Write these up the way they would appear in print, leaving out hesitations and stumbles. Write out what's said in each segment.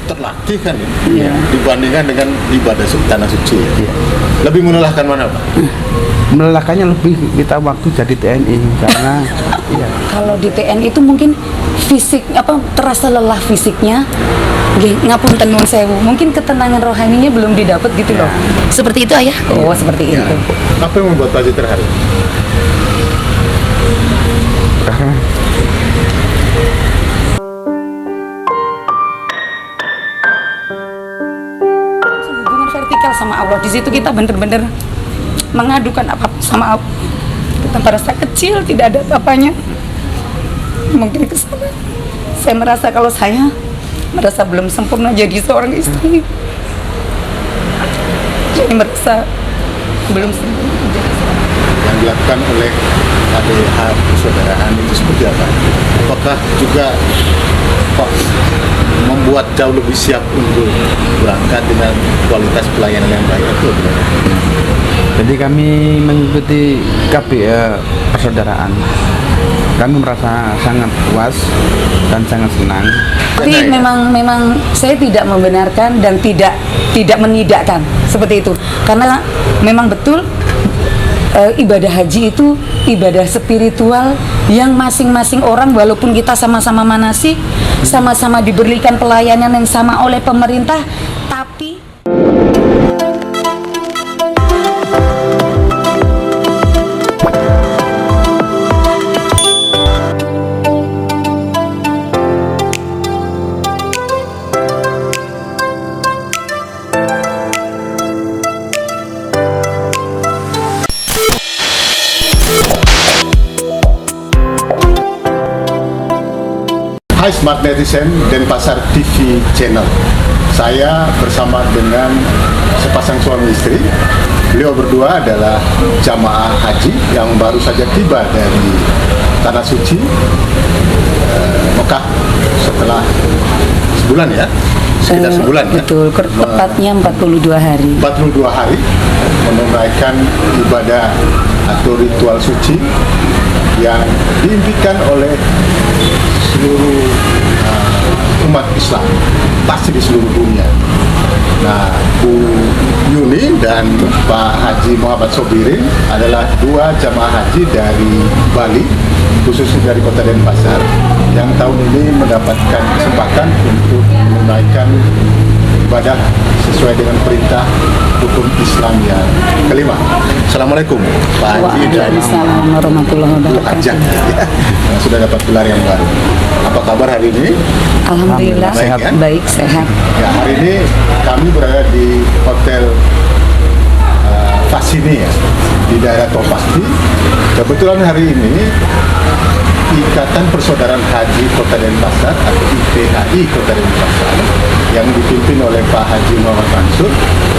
terlatih kan ya, dibandingkan dengan ibadah tanah suci. Ya. Lebih melelahkan mana, Pak? Melelahkannya lebih kita waktu jadi TNI karena ya. Kalau di TNI itu mungkin fisik terasa lelah fisiknya. Ngapunten nuwun sewu. Mungkin ketenangan rohaninya belum didapat gitu loh. Seperti itu, Ayah? Oh, seperti itu. Apa yang membuat Pak Haji terharu? Hubungan vertikal sama Allah. Di situ kita benar-benar mengadukan apa sama Allah. Kita merasa kecil, tidak ada apa-apanya. Mungkin kesana. Saya merasa kalau saya merasa belum sempurna jadi seorang istri. Jadi merasa belum sempurna jadi seorang. Yang dilakukan oleh KDH persaudaraan itu seperti apa? Apakah juga Pak membuat jauh lebih siap untuk berangkat dengan kualitas pelayanan yang baik itu? Jadi kami mengikuti KPA persaudaraan. Kami merasa sangat puas dan sangat senang. Tapi memang saya tidak membenarkan dan tidak menidakkan seperti itu. Karena memang betul ibadah haji itu ibadah spiritual yang masing-masing orang walaupun kita sama-sama manasik, sama-sama diberikan pelayanan yang sama oleh pemerintah, tapi Hai Smart Netizen Denpasar TV Channel. Saya bersama dengan sepasang suami istri. Beliau berdua adalah jamaah haji yang baru saja tiba dari Tanah Suci Mekah setelah sebulan ya, sekitar sebulan ya. Betul, tepatnya 42 hari. 42 hari menunaikan ibadah atau ritual suci yang diimpikan oleh seluruh umat Islam, pasti di seluruh dunia. Nah, Bu Yuni dan Pak Haji Muhammad Sobirin adalah dua jamaah haji dari Bali, khususnya dari Kota Denpasar, yang tahun ini mendapatkan kesempatan untuk menunaikan ibadah sesuai dengan perintah hukum Islam yang kelima. Assalamualaikum Pak Haji dan Waalaikumsalam warahmatullahi wabarakatuh. Yang sudah dapat gelar yang baru. Apa kabar hari ini? Alhamdulillah Baik, ya? baik, sehat. Ya, hari ini kami berada di Hotel Fasini ya, di daerah Topasti. Kebetulan hari ini Ikatan Persaudaraan Haji Kota Denpasar atau IPHI Kota Denpasar yang dipimpin oleh Pak Haji Muhammad Mansur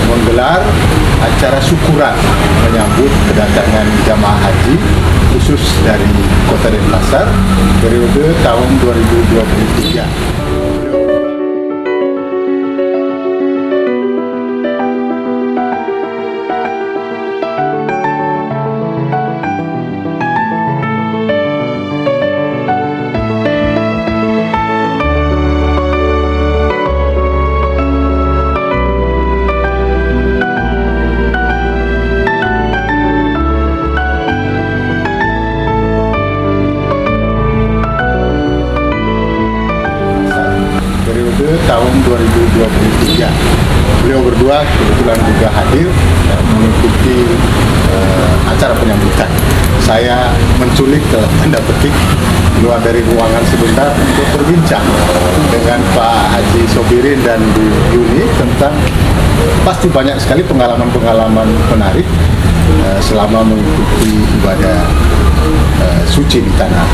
menggelar acara syukuran menyambut kedatangan jamaah haji khusus dari Kota Denpasar periode tahun 2023. Tahun 2023. Beliau berdua kebetulan juga hadir dan mengikuti acara penyambutan. Saya menculik dalam tanda petik keluar dari ruangan sebentar untuk berbincang dengan Pak Haji Sobirin dan Bu Yuni tentang pasti banyak sekali pengalaman-pengalaman menarik selama mengikuti ibadah suci di tanah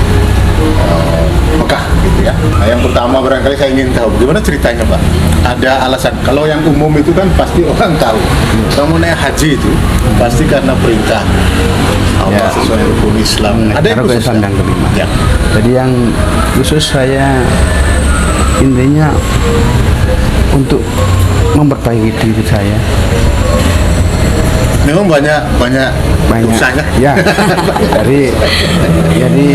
Mekah gitu ya. Nah, yang pertama barangkali saya ingin tahu gimana ceritanya Pak. Ada alasan, kalau yang umum itu kan pasti orang tahu. Kalau naik haji itu pasti karena perintah Allah ya, sesuai hukum Islam. Ada yang khusus yang kelima. Ya. Jadi yang khusus saya intinya untuk memperbaiki diri saya. Memang banyak usahanya. Ya. jadi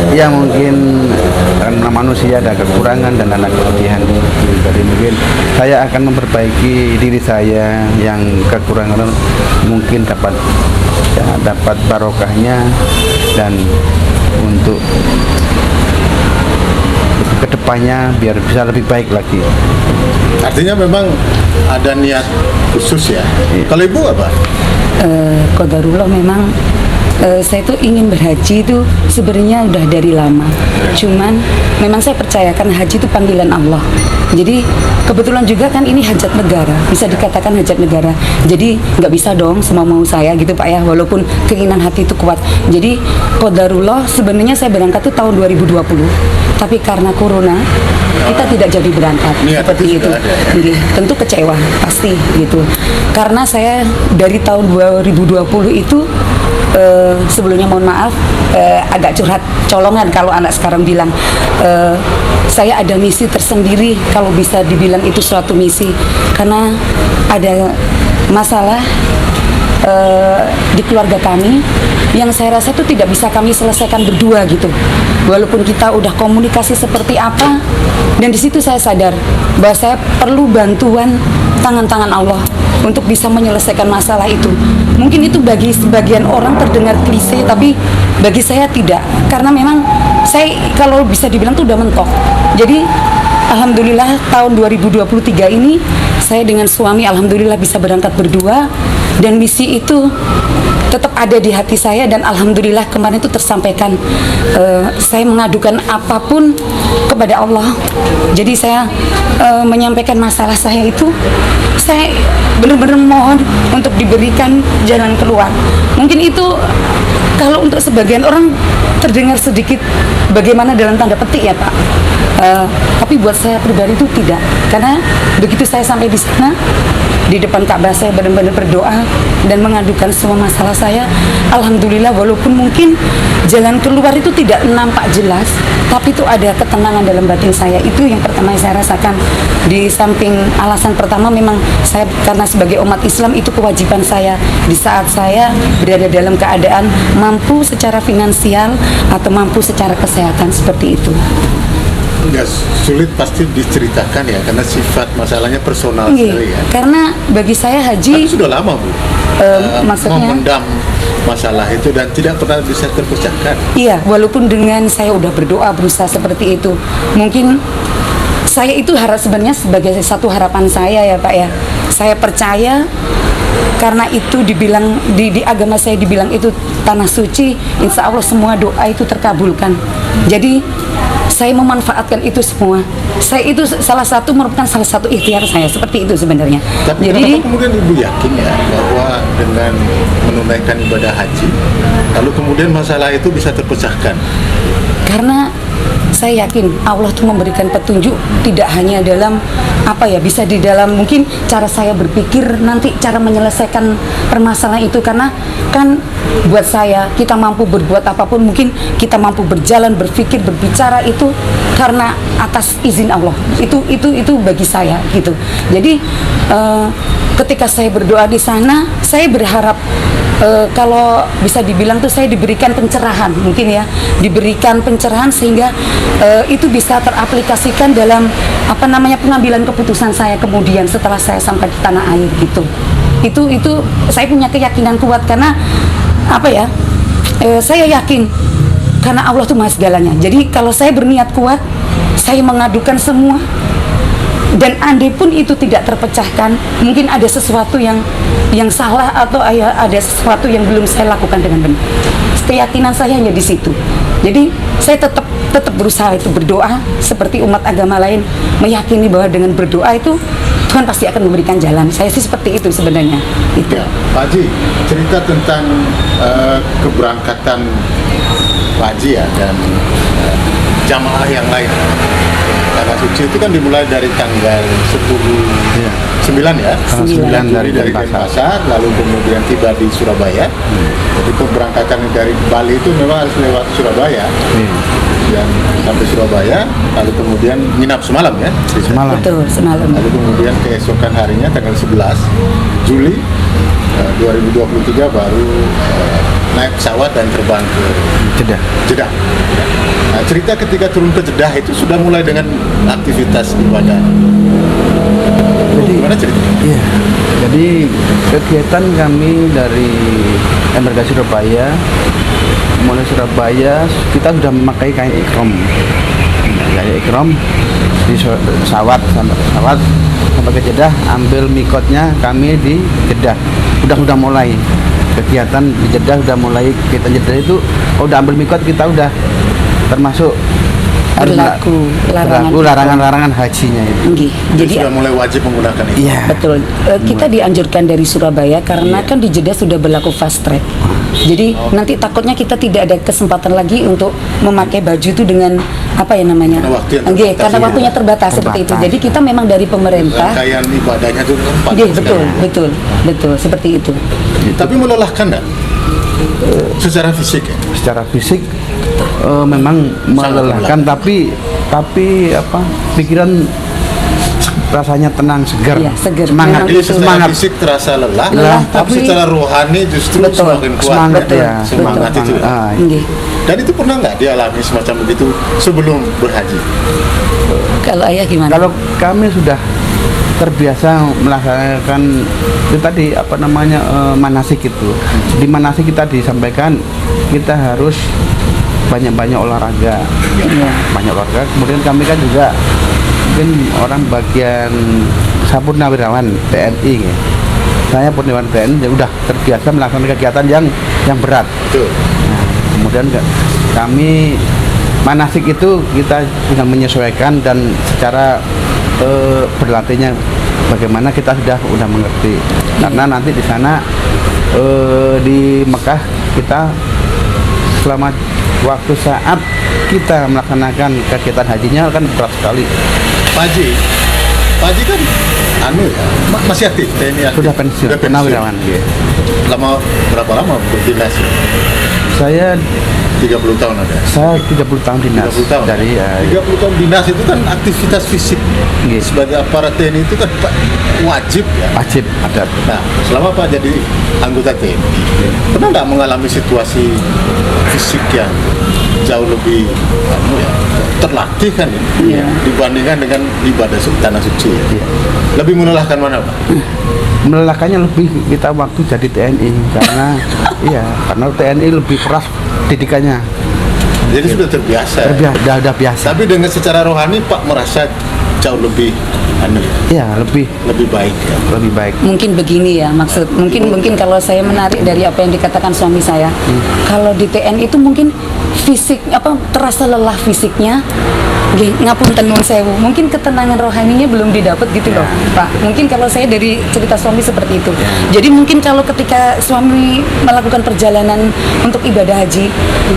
ya mungkin karena manusia ada kekurangan dan ada kelebihan. Jadi mungkin saya akan memperbaiki diri saya yang kekurangan mungkin dapat barokahnya, dan untuk kedepannya biar bisa lebih baik lagi. Artinya memang ada niat khusus ya. Iya. Kalau ibu apa? Qadarullah memang saya tuh ingin berhaji itu sebenarnya udah dari lama. Cuman memang saya percaya karena haji itu panggilan Allah. Jadi kebetulan juga kan ini hajat negara, bisa dikatakan hajat negara. Jadi nggak bisa dong semau-mau saya gitu Pak ya, walaupun keinginan hati itu kuat. Jadi qadarullah sebenarnya saya berangkat tuh tahun 2020. Tapi karena corona kita tidak jadi berangkat seperti itu. Jadi, tentu kecewa pasti gitu. Karena saya dari tahun 2020 itu sebelumnya mohon maaf agak curhat colongan kalau anak sekarang bilang, saya ada misi tersendiri kalau bisa dibilang itu suatu misi, karena ada masalah di keluarga kami yang saya rasa itu tidak bisa kami selesaikan berdua gitu, walaupun kita udah komunikasi seperti apa. Dan di situ saya sadar bahwa saya perlu bantuan tangan-tangan Allah untuk bisa menyelesaikan masalah itu. Mungkin itu bagi sebagian orang terdengar klise, tapi bagi saya tidak, karena memang saya kalau bisa dibilang tuh udah mentok. Jadi alhamdulillah tahun 2023 ini saya dengan suami alhamdulillah bisa berangkat berdua, dan misi itu tetap ada di hati saya, dan alhamdulillah kemarin itu tersampaikan. Saya mengadukan apapun kepada Allah. Jadi saya menyampaikan masalah saya itu, saya benar-benar mohon untuk diberikan jalan keluar. Mungkin itu kalau untuk sebagian orang terdengar sedikit bagaimana dalam tanda petik ya Pak. Tapi buat saya pribadi itu tidak, karena begitu saya sampai di sana di depan Ka'bah, saya benar-benar berdoa dan mengadukan semua masalah saya. Alhamdulillah, walaupun mungkin jalan keluar itu tidak nampak jelas, tapi itu ada ketenangan dalam batin saya. Itu yang pertama yang saya rasakan. Di samping alasan pertama, memang saya karena sebagai umat Islam itu kewajiban saya di saat saya berada dalam keadaan mampu secara finansial atau mampu secara kesehatan, seperti itu. Ya sulit pasti diceritakan ya, karena sifat masalahnya personal sekali ya. Karena bagi saya haji Tapi sudah lama Bu maksudnya memendam masalah itu dan tidak pernah bisa terpecahkan. iya, walaupun dengan saya udah berdoa berusaha seperti itu, mungkin saya itu sebenarnya sebagai satu harapan saya ya Pak ya. Saya percaya karena itu dibilang di agama saya dibilang itu tanah suci, insya Allah semua doa itu terkabulkan. Jadi saya memanfaatkan itu semua. Saya itu merupakan salah satu ikhtiar saya, seperti itu sebenarnya. Tapi jadi kenapa kemudian Ibu yakin ya bahwa dengan menunaikan ibadah haji, lalu kemudian masalah itu bisa terpecahkan? karena saya yakin Allah tuh memberikan petunjuk tidak hanya dalam bisa di dalam mungkin cara saya berpikir nanti cara menyelesaikan permasalahan itu, karena kan buat saya kita mampu berbuat apapun, mungkin kita mampu berjalan, berpikir, berbicara itu karena atas izin Allah. Itu bagi saya gitu. Jadi ketika saya berdoa di sana, saya berharap kalau bisa dibilang tuh saya diberikan pencerahan, mungkin ya, diberikan pencerahan sehingga itu bisa teraplikasikan dalam pengambilan keputusan saya kemudian setelah saya sampai di tanah air gitu. Itu saya punya keyakinan kuat karena saya yakin karena Allah tuh maha segalanya. Jadi kalau saya berniat kuat, saya mengadukan semua. Dan andai pun itu tidak terpecahkan, mungkin ada sesuatu yang salah atau ada sesuatu yang belum saya lakukan dengan benar. Keyakinan saya hanya di situ. Jadi saya tetap berusaha itu berdoa seperti umat agama lain, meyakini bahwa dengan berdoa itu Tuhan pasti akan memberikan jalan. Saya sih seperti itu sebenarnya. Itu. Ya, Pak Haji, cerita tentang keberangkatan Pak Haji ya dan jamaah yang lain. Tanah suci itu kan dimulai dari tanggal 9 ya, 9 dari Denpasar, lalu kemudian tiba di Surabaya. Jadi keberangkatan dari Bali itu memang harus lewat Surabaya, dan sampai Surabaya, lalu kemudian nginap semalam ya, Semalam. Betul, semalam. lalu kemudian keesokan harinya tanggal 11 Juli 2023 baru naik pesawat dan terbang ke Jeddah. Nah, cerita ketika turun ke Jeddah itu sudah mulai dengan aktivitas ibadah. Gimana ceritanya? Iya. Jadi kegiatan kami dari Embarkasi Surabaya, mulai Surabaya kita sudah memakai kain ikram. Kain ikram di pesawat sampai ke Jeddah, ambil mikotnya kami di Jeddah. Udah mulai kegiatan di Jeddah, udah mulai kita Jeddah itu udah ambil mikot, kita udah termasuk Berlaku larangan hajinya itu. Nggih. Jadi Jadi sudah mulai wajib menggunakan itu. Iya. betul. Kita dianjurkan dari Surabaya karena Iya. kan di Jeddah sudah berlaku fast track. Jadi nanti takutnya kita tidak ada kesempatan lagi untuk memakai baju itu dengan apa ya namanya? Karena waktu yang Nggih, terbatas, karena iya. waktunya terbatas seperti itu. Terbatas. Jadi kita memang dari pemerintah. Rangkaian ibadahnya itu kan panjang Nggih, sekali. betul seperti itu. Tapi melelahkan enggak? Secara fisik ya? Secara fisik memang melelahkan, tapi apa, pikiran rasanya tenang, segar, Iya, segar. semangat, Memang Jadi itu. secara semangat. fisik terasa lelah, Lelah, tapi tapi- secara rohani justru Betul. semakin kuat. Semangat, ya. ya. Semangat Betul. itu. Ah, Nggih. Dan itu pernah nggak dialami semacam begitu sebelum berhaji? Kalau ayah gimana? Kalau kami sudah terbiasa melaksanakan itu tadi apa namanya manasik itu. Di manasik kita disampaikan kita harus banyak-banyak olahraga. Iya. Banyak olahraga. Kemudian kami kan juga mungkin orang bagian Purnawirawan TNI ya. Saya Purnawirawan TNI ya udah terbiasa melakukan kegiatan yang berat. Betul. Nah, kemudian kami manasik itu kita tinggal menyesuaikan dan secara berlatihnya bagaimana kita sudah mengerti. Karena nanti di sana di Mekah kita selama waktu saat kita melaksanakan kegiatan hajinya kan berat sekali. Pak Haji kan masih aktif TNI aktif. Sudah pensiun, Sudah Purnawirawan. Iya. Berapa lama berdinas? Saya 30 tahun ada. 30 tahun dinas 30 tahun. dari 30 tahun dinas itu kan aktivitas fisik Iya. sebagai aparat TNI itu kan Pak, wajib ya. wajib ada. Nah, selama Pak jadi anggota TNI, pernah nggak mengalami situasi fisik yang jauh lebih terlatih kan ya, dibandingkan dengan ibadah tanah suci? Iya. Lebih melelahkan mana Pak? Melelahkannya lebih kita waktu jadi TNI karena karena TNI lebih keras didikannya. Jadi sudah terbiasa. Udah biasa. Tapi dengan secara rohani Pak merasa jauh lebih Lebih baik ya. lebih baik. Mungkin begini ya, mungkin kalau saya menarik dari apa yang dikatakan suami saya, kalau di TNI itu mungkin fisik terasa lelah fisiknya, ngapunten nuwun sewu, mungkin ketenangan rohaninya belum didapat gitu loh Pak. Mungkin kalau saya dari cerita suami seperti itu. Jadi mungkin kalau ketika suami melakukan perjalanan untuk ibadah haji,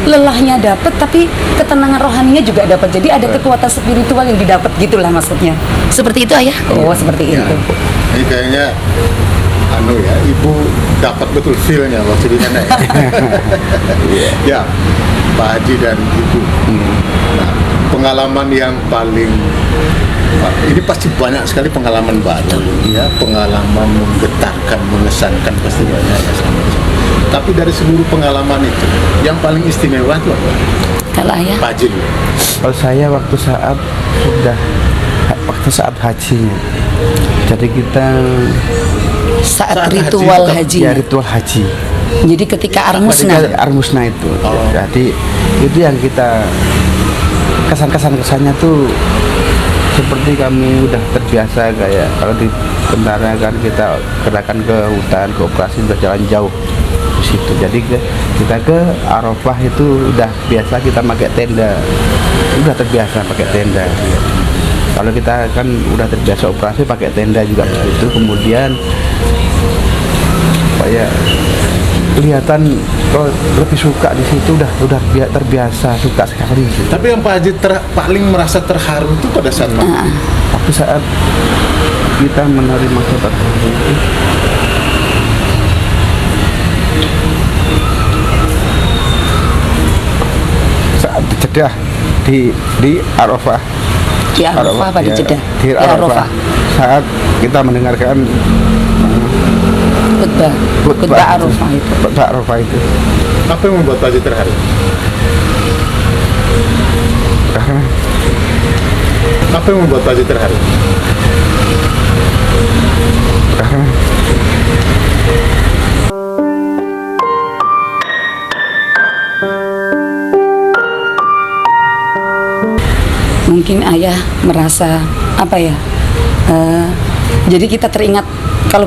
lelahnya dapat tapi ketenangan rohaninya juga dapat. Jadi ada kekuatan spiritual yang didapat gitulah maksudnya. Seperti itu ayah? Oh seperti Ya. itu. Ini kayaknya ibu dapat betul feel-nya waktu di sana ya. Ya, Pak Haji dan ibu. Nah, pengalaman yang paling ini pasti banyak sekali pengalaman baru ya, pengalaman menggetarkan, mengesankan pasti banyak ya sama-sama. Tapi dari seluruh pengalaman itu, yang paling istimewa itu apa? Kalau ayah? Pak Haji dulu. Kalau saya waktu saat hajinya. Jadi kita Saat Saat ritual haji, haji. ya ritual haji. Jadi ketika armusna. Ketika Armusna itu. Oh. Jadi itu yang kita kesannya tuh seperti kami udah terbiasa kayak kalau di tentara kan kita gerakan ke hutan, ke operasi udah jalan jauh di situ. Jadi kita ke Arafah itu udah biasa kita pakai tenda. Udah terbiasa pakai tenda. Kalau kita kan udah terbiasa operasi pakai tenda juga itu. Kemudian kayak kelihatan kalau lebih suka di situ udah terbiasa suka sekali gitu. Tapi yang Pak Haji paling merasa terharu itu pada saat mana? Waktu saat kita menerima sholat itu saat di Jeddah di Arafah. Di Arafah apa di ya, Jeddah? di Arafah. Saat kita mendengarkan Khutbah Arafah itu. khutbah Arafah itu Apa yang membuat Pak Haji terharu? karena Apa yang membuat Pak Haji terharu? ayah merasa apa ya? Jadi kita teringat, kalau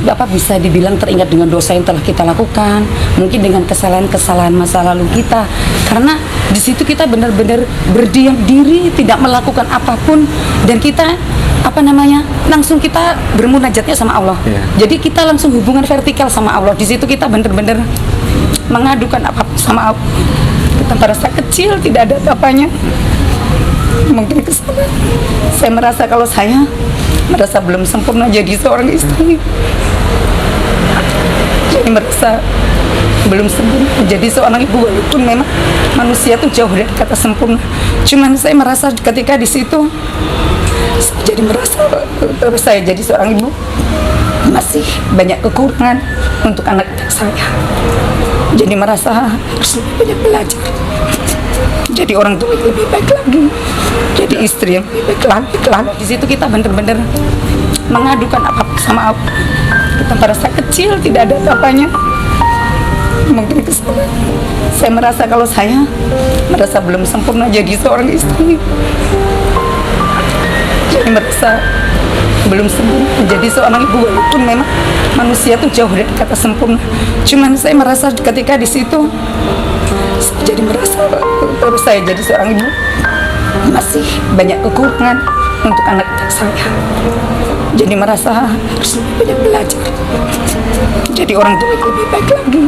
Bapak bisa dibilang teringat dengan dosa yang telah kita lakukan, mungkin dengan kesalahan-kesalahan masa lalu kita, karena di situ kita benar-benar berdiam diri, tidak melakukan apapun, dan kita langsung kita bermunajatnya sama Allah. Jadi kita langsung hubungan vertikal sama Allah. Di situ kita benar-benar mengadukan apapun sama Allah. Kita merasa kecil, tidak ada apa-apanya. Mungkin kesalahan. Saya merasa kalau saya merasa belum sempurna jadi seorang istri. Jadi merasa belum sempurna jadi seorang ibu, walaupun memang manusia itu jauh dari kata sempurna. Cuman saya merasa ketika di situ jadi merasa saya jadi seorang ibu masih banyak kekurangan untuk anak saya. Jadi merasa harus lebih banyak belajar. Jadi orang tua yang lebih baik lagi. Jadi istri yang lebih baik lagi. Di situ kita benar-benar mengadukan apapun sama Allah. Kita merasa kecil, tidak ada apa-apanya. Mungkin kesalahan. Saya merasa kalau saya merasa belum sempurna jadi seorang istri. Jadi merasa belum sempurna jadi seorang ibu, walaupun memang manusia itu jauh dari kata sempurna. Cuman saya merasa ketika di situ jadi merasa saya jadi seorang ibu masih banyak kekurangan untuk anak saya. Jadi merasa harus lebih banyak belajar. Jadi orang tua yang lebih baik lagi.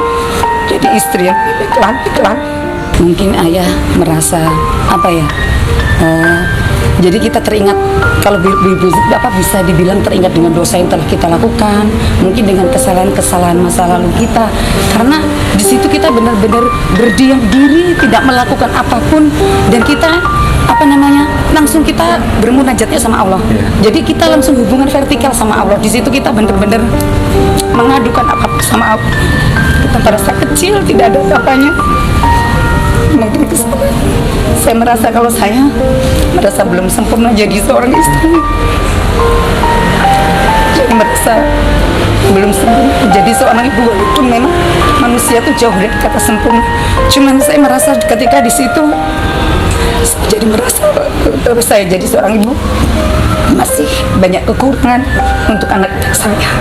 Jadi istri yang lebih baik lagi. Mungkin ayah merasa apa ya? Jadi kita teringat, kalau Bapak bisa dibilang teringat dengan dosa yang telah kita lakukan, mungkin dengan kesalahan-kesalahan masa lalu kita, karena di situ kita benar-benar berdiam diri, tidak melakukan apapun, dan kita langsung kita bermunajatnya sama Allah. Jadi kita langsung hubungan vertikal sama Allah. Di situ kita benar-benar mengadukan apapun sama Allah. Kita merasa kecil, tidak ada apa-apanya. Mungkin kesalahan. Saya merasa kalau saya merasa belum sempurna jadi seorang istri. Jadi merasa belum sempurna jadi seorang ibu, walaupun memang manusia itu jauh dari kata sempurna. Cuman saya merasa ketika di situ jadi merasa saya jadi seorang ibu masih banyak kekurangan untuk anak saya.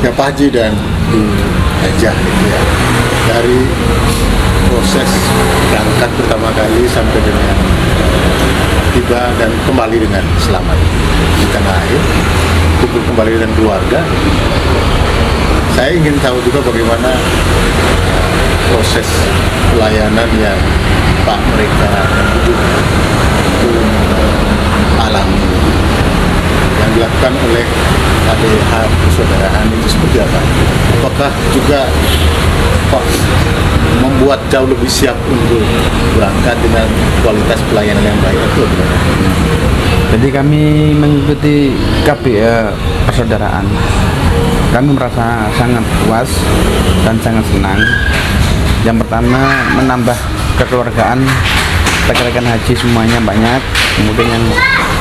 Ya Pak Haji dan Bu Hajah gitu ya, dari proses berangkat pertama kali sampai dengan tiba dan kembali dengan selamat di tanah air, kumpul kembali dengan keluarga. Saya ingin tahu juga bagaimana proses pelayanan yang Pak mereka dan Ibu itu alami, yang dilakukan oleh KBH Persaudaraan itu seperti apa? Apakah juga Pak membuat jauh lebih siap untuk berangkat dengan kualitas pelayanan yang baik itu? Jadi kami mengikuti KBH Persaudaraan, kami merasa sangat puas dan sangat senang. Yang pertama, menambah kekeluargaan rekan-rekan haji semuanya banyak. Kemudian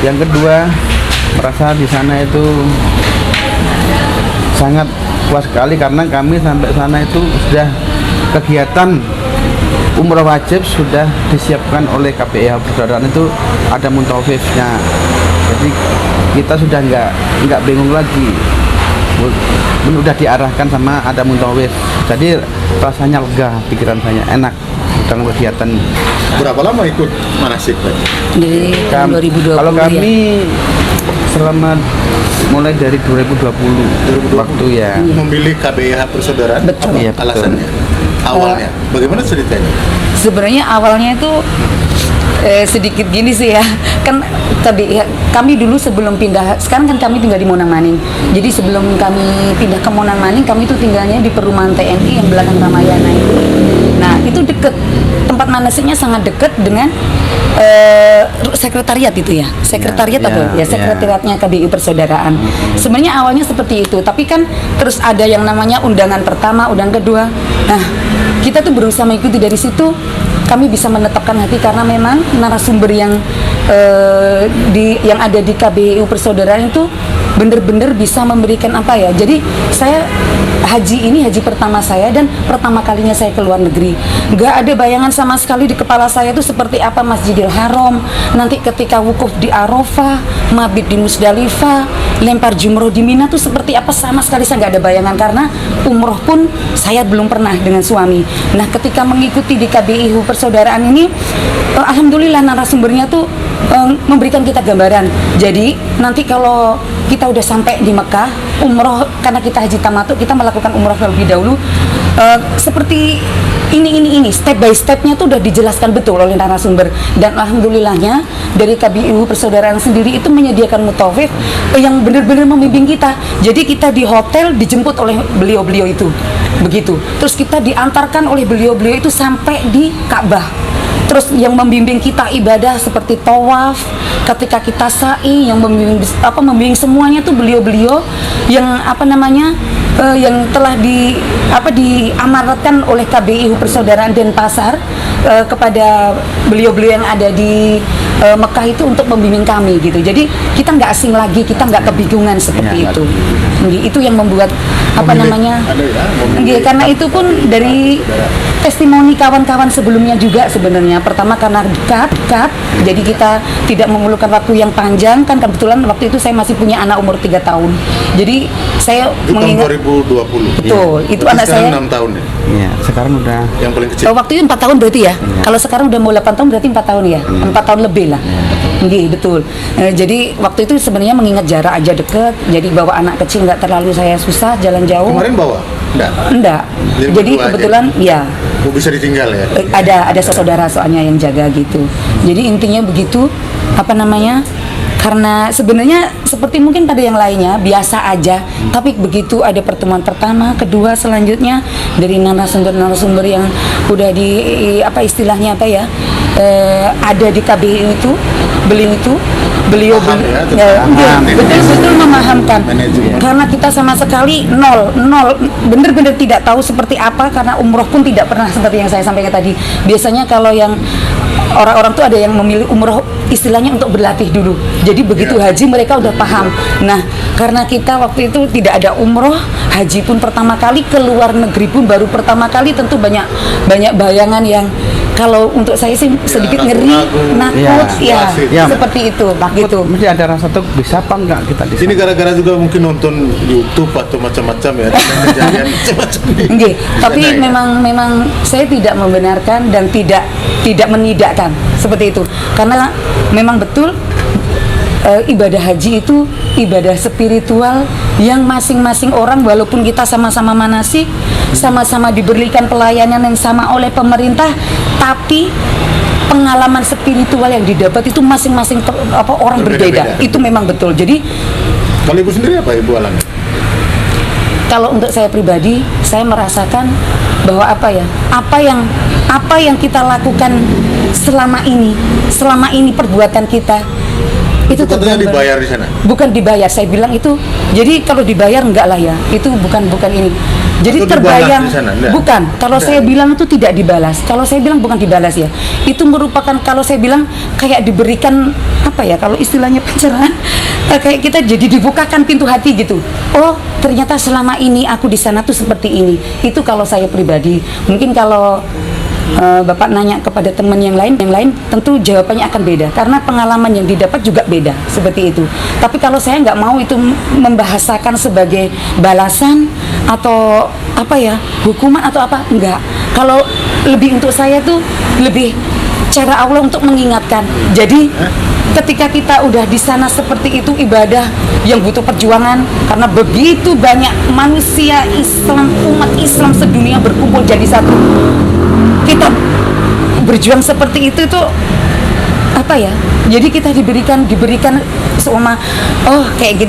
yang kedua, merasa di sana itu sangat puas sekali karena kami sampai sana itu sudah kegiatan umroh wajib sudah disiapkan oleh KBH Persaudaraan, itu ada muntawifnya. Jadi kita sudah nggak bingung lagi, sudah diarahkan sama ada muntawif. Jadi rasanya lega, pikiran saya enak dalam kegiatan. Berapa lama ikut manasik Pak? Dari tahun 2020. Kalau kami selama mulai dari 2020 waktu ya. Memilih KBH Persaudaraan. Betul. Apa Iya, betul. alasannya? Awalnya, bagaimana ceritanya? Sebenarnya awalnya itu sedikit gini sih ya, kan kami dulu sebelum pindah, sekarang kan kami tinggal di Monang Maning. Jadi sebelum kami pindah ke Monang Maning, kami itu tinggalnya di perumahan TNI yang belakang Ramayana itu. Nah itu deket, tempat manasiknya sangat deket dengan sekretariat itu ya, sekretariat sekretariatnya KBI Persaudaraan. Sebenarnya awalnya seperti itu, tapi kan terus ada yang namanya undangan pertama, undangan kedua. Nah kita tuh berusaha mengikuti dari situ. Kami bisa menetapkan hati karena memang narasumber yang ada di KBU Persaudaraan itu benar-benar bisa memberikan apa ya. Jadi saya haji pertama saya dan pertama kalinya saya ke luar negeri. Nggak ada bayangan sama sekali di kepala saya itu seperti apa Masjidil Haram, nanti ketika wukuf di Arafah, mabit di Musdalifah, lempar jumroh di Mina tuh seperti apa, sama sekali saya nggak ada bayangan karena umroh pun saya belum pernah dengan suami. Nah ketika mengikuti di KBIU Persaudaraan ini, alhamdulillah narasumbernya tuh memberikan kita gambaran. Jadi nanti kalau kita udah sampai di Mekah umroh, karena kita haji tamattu, kita melakukan umroh terlebih dahulu, seperti ini step by stepnya tuh udah dijelaskan betul oleh narasumber. Dan alhamdulillahnya dari KBIU Persaudaraan sendiri itu menyediakan mutawif yang benar-benar membimbing kita. Jadi kita di hotel dijemput oleh beliau-beliau itu begitu, terus kita diantarkan oleh beliau-beliau itu sampai di Ka'bah. Terus yang membimbing kita ibadah seperti tawaf, ketika kita sa'i, yang membimbing semuanya tuh beliau-beliau yang yang telah diamanatkan oleh KBIU Persaudaraan Denpasar kepada beliau-beliau yang ada di Mekah itu untuk membimbing kami gitu. Jadi kita nggak asing lagi, kita nggak kebingungan seperti itu. Itu yang membuat karena itu pun dari testimoni kawan-kawan sebelumnya juga sebenarnya. Pertama karena dekat, jadi kita tidak memerlukan waktu yang panjang, kan kebetulan waktu itu saya masih punya anak umur 3 tahun. Jadi saya mengingat 2020. betul, itu Berarti anak saya 6 tahun ya. Iya, sekarang udah Yang paling kecil. waktu itu 4 tahun berarti ya. Kalau sekarang udah mau 8 tahun berarti 4 tahun ya. 4 tahun lebih lah. Betul. Jadi waktu itu sebenarnya mengingat jarak aja deket. Jadi bawa anak kecil nggak terlalu saya susah jalan jauh. Kemarin bawa? Enggak. Jadi kebetulan ya Oh, bisa ditinggal ya. ada saudara soalnya yang jaga gitu. Jadi intinya begitu, karena sebenarnya seperti mungkin pada yang lainnya biasa aja, tapi begitu ada pertemuan pertama, kedua, selanjutnya dari narasumber yang udah ada di KBIU itu, beliau betul memahamkan. Karena kita sama sekali nol, bener-bener tidak tahu seperti apa, karena umroh pun tidak pernah seperti yang saya sampaikan tadi. Biasanya kalau yang orang-orang tuh ada yang memilih umroh istilahnya untuk berlatih dulu. Jadi begitu haji mereka udah paham. Nah, karena kita waktu itu tidak ada umroh, haji pun pertama kali, ke luar negeri pun baru pertama kali, tentu banyak bayangan yang kalau untuk saya sih sedikit ngeri, nakut, ya, seperti itu. Gitu. mesti ada rasa tuh bisa apa enggak kita di sana. Ini gara-gara juga mungkin nonton YouTube atau macam-macam ya, kejadian macam-macam. Tapi memang saya tidak membenarkan dan tidak menidakkan seperti itu. Karena memang betul ibadah haji itu ibadah spiritual yang masing-masing orang, walaupun kita sama-sama manasik, sama-sama diberikan pelayanan yang sama oleh pemerintah, tapi pengalaman spiritual yang didapat itu masing-masing orang berbeda. Itu memang betul. Jadi kalau ibu sendiri apa ibu alami? kalau untuk saya pribadi, saya merasakan bahwa apa yang kita lakukan selama ini perbuatan kita itu katanya dibayar di sana. Bukan dibayar, saya bilang itu. Jadi kalau dibayar enggak lah ya, itu bukan ini. Jadi atau terbayang di sana, bukan. Kalau saya bilang itu tidak dibalas. Kalau saya bilang bukan dibalas ya. Itu merupakan, kalau saya bilang kayak diberikan kalau istilahnya pencerahan, kayak kita jadi dibukakan pintu hati gitu. Oh, ternyata selama ini aku di sana tuh seperti ini. Itu kalau saya pribadi. Mungkin kalau Bapak nanya kepada teman yang lain tentu jawabannya akan beda, karena pengalaman yang didapat juga beda seperti itu. Tapi kalau saya nggak mau itu membahasakan sebagai balasan atau hukuman atau enggak. Kalau lebih untuk saya tuh lebih cara Allah untuk mengingatkan. Jadi ketika kita udah di sana seperti itu, ibadah yang butuh perjuangan, karena begitu banyak manusia Islam, umat Islam sedunia berkumpul jadi satu. Kita berjuang seperti itu tuh jadi kita diberikan semua kayak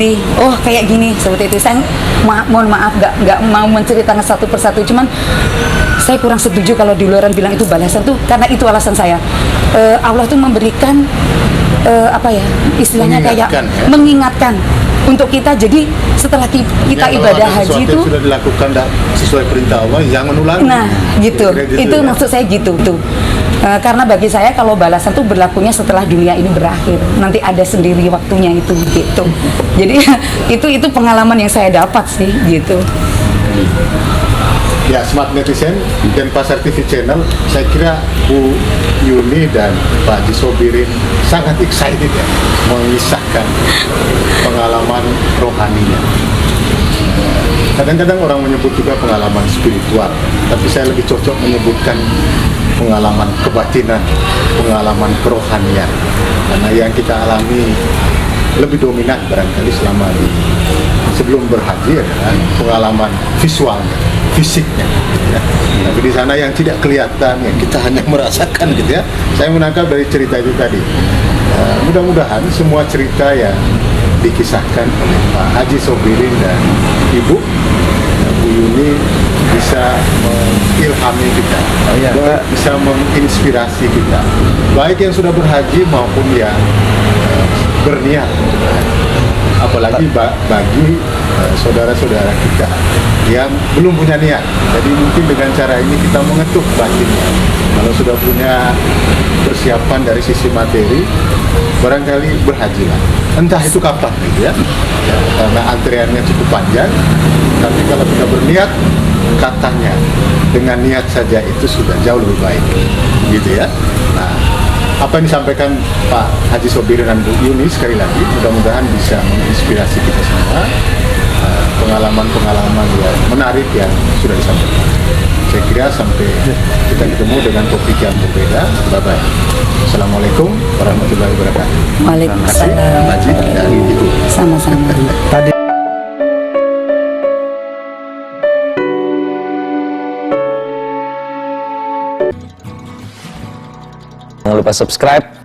gini seperti itu. Saya mohon maaf nggak mau menceritakan satu persatu, cuman saya kurang setuju kalau di luaran bilang itu balasan tuh, karena itu alasan saya. Allah tuh memberikan istilahnya mengingatkan untuk kita. Jadi setelah kita ibadah haji itu sudah dilakukan sesuai perintah Allah, jangan ulangi. Nah, gitu. Itu maksud saya gitu tuh. Karena bagi saya kalau balasan tuh berlakunya setelah dunia ini berakhir, nanti ada sendiri waktunya itu gitu. Jadi itu pengalaman yang saya dapat sih gitu. Ya, Smart Netizen dan Pasar TV Channel, saya kira Bu Yuni dan Pak Haji Sobirin sangat excited ya mengisahkan pengalaman rohaninya. Kadang-kadang orang menyebut juga pengalaman spiritual, tapi saya lebih cocok menyebutkan pengalaman kebatinan, pengalaman kerohanian. Karena yang kita alami lebih dominan barangkali selama sebelum berhaji adalah pengalaman visualnya, fisiknya. Ya. Tapi di sana yang tidak kelihatan, ya kita hanya merasakan gitu ya. Saya menangkap dari cerita itu tadi. Mudah-mudahan semua cerita yang dikisahkan oleh Pak Haji Sobirin dan Ibu Bu Yuni bisa mengilhami kita, bisa menginspirasi kita, baik yang sudah berhaji maupun yang berniat. Apalagi bagi saudara-saudara kita yang belum punya niat. Jadi mungkin dengan cara ini kita mengetuk batinnya. Kalau sudah punya persiapan dari sisi materi, barangkali berhajilah. Entah itu kapan gitu ya. Karena antriannya cukup panjang. Tapi kalau kita berniat, katanya dengan niat saja itu sudah jauh lebih baik, gitu ya. Nah, apa yang disampaikan Pak Haji Sobirin dan Bu Yuni sekali lagi, mudah-mudahan bisa menginspirasi kita semua. Pengalaman-pengalaman yang menarik yang sudah disampaikan. Saya kira sampai kita ketemu dengan topik yang berbeda. Bye-bye. Assalamualaikum warahmatullahi wabarakatuh. Waalaikumsalam. Terima kasih Pak Haji dan Ibu. Sama-sama. Tadi Jangan lupa subscribe